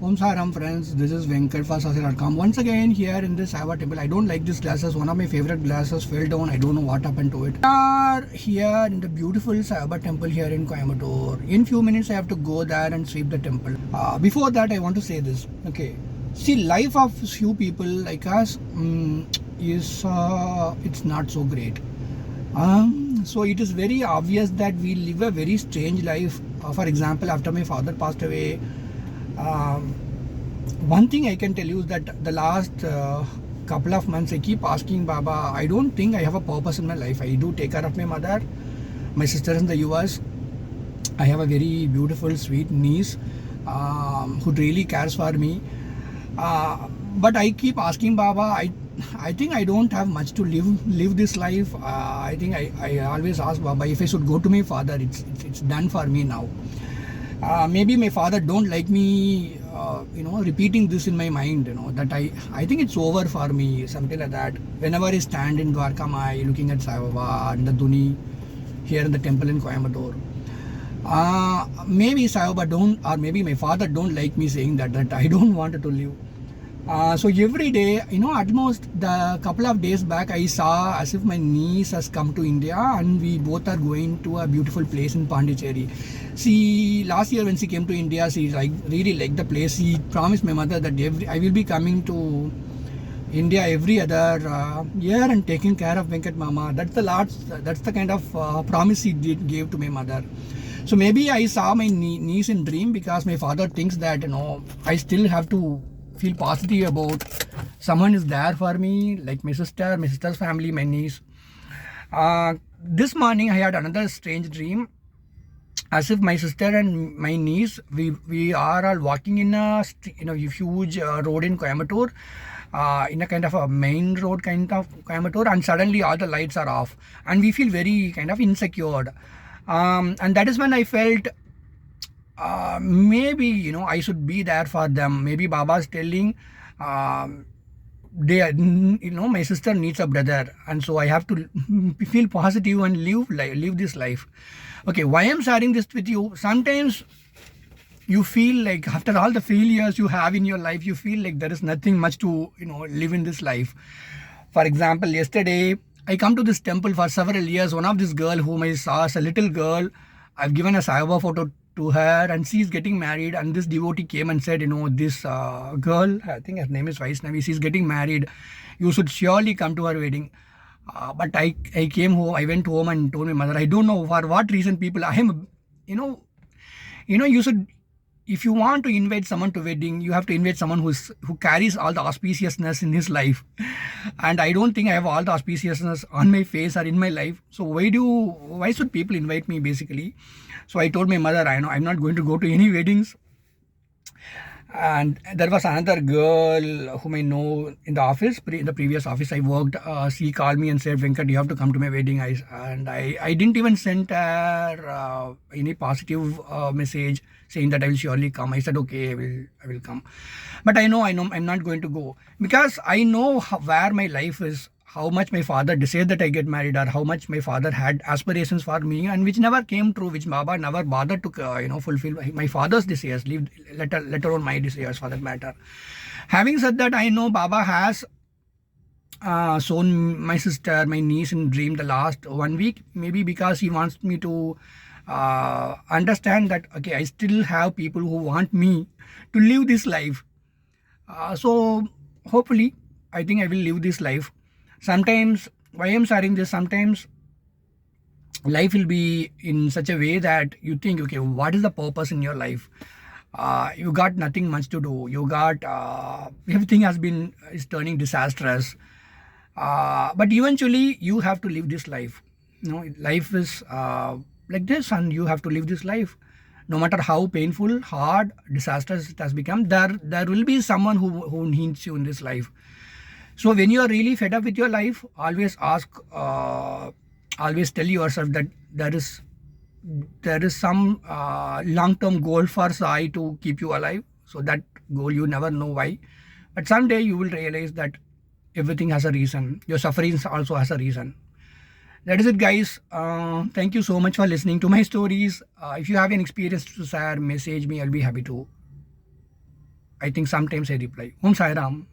Om Saram friends, this is Venkat Once again here in this Sai Baba temple. I don't like these glasses. One of my favorite glasses fell down. I don't know what happened to it. We are here in the beautiful Sai Baba temple here in Coimbatore. In few minutes I have to go there and sweep the temple. Before that I want to say this. Okay. See, life of few people like us is it's not so great. So it is very obvious that we live a very strange life. For example, after my father passed away, one thing I can tell you is that the last couple of months I keep asking Baba, I don't think I have a purpose in my life. I do take care of my mother, my sister in the US. I have a very beautiful, sweet niece who really cares for me. But I keep asking Baba, I think I don't have much to live this life. I think I always ask Baba, if I should go to my father, it's done for me now. Maybe my father don't like me repeating this in my mind, that I think it's over for me, something like that. Whenever I stand in Dwarkamai looking at Sai Baba and the Duni here in the temple in Coimbatore, maybe Sai Baba don't, or maybe my father don't like me saying that I don't want to live. So every day, at most the couple of days back, I saw as if my niece has come to India and we both are going to a beautiful place in Pondicherry. See, last year when she came to India, she really liked the place. She promised my mother that I will be coming to India every other year and taking care of Venkat Mama. That's the kind of promise she gave to my mother. So maybe I saw my niece in dream, because my father thinks that I still have to feel positive about someone is there for me, like my sister's family, my niece. This morning I had another strange dream, as if my sister and my niece, we are all walking in a huge road in Coimbatore, in a kind of a main road kind of Coimbatore, and suddenly all the lights are off and we feel very kind of insecure. And that is when I felt maybe I should be there for them. Maybe Baba's telling my sister needs a brother, and so I have to feel positive and live this life. Okay, why I'm sharing this with you? Sometimes you feel like after all the failures you have in your life, you feel like there is nothing much to live in this life. For example, yesterday I come to this temple for several years. One of this girl whom I saw as a little girl, I've given a Sai Baba photo to her, and she's getting married, and this devotee came and said, this girl, I think her name is Vaishnavi, she's getting married, you should surely come to her wedding. But I came home, I went home and told my mother, I don't know for what reason people, you should, if you want to invite someone to wedding, you have to invite someone who carries all the auspiciousness in his life. And I don't think I have all the auspiciousness on my face or in my life. So why should people invite me, basically? So I told my mother, I'm not going to go to any weddings. And there was another girl whom I know in the office, in the previous office I worked. She called me and said, Venkat, you have to come to my wedding. I didn't even send her any positive message saying that I will surely come. I said, okay, I will come. But I know I'm not going to go, because I know where my life is, how much my father desired that I get married, or how much my father had aspirations for me, and which never came true, which Baba never bothered to fulfill my father's desires, let alone my desires for that matter. Having said that, I know Baba has shown my sister, my niece in dream the last 1 week, maybe because he wants me to understand that, okay, I still have people who want me to live this life. So hopefully, I think I will live this life. Sometimes, why I'm sharing this, sometimes life will be in such a way that you think, okay, what is the purpose in your life? You got nothing much to do. You got, everything is turning disastrous. But eventually you have to live this life. Life is like this, and you have to live this life. No matter how painful, hard, disastrous it has become, there will be someone who needs you in this life. So when you are really fed up with your life, always always tell yourself that there is some long-term goal for Sai to keep you alive. So that goal, you never know why, but someday you will realize that everything has a reason. Your sufferings also has a reason. That is it, guys. Thank you so much for listening to my stories. If you have an experience to share, message me. I'll be happy to. I think sometimes I reply. Om Sai Ram.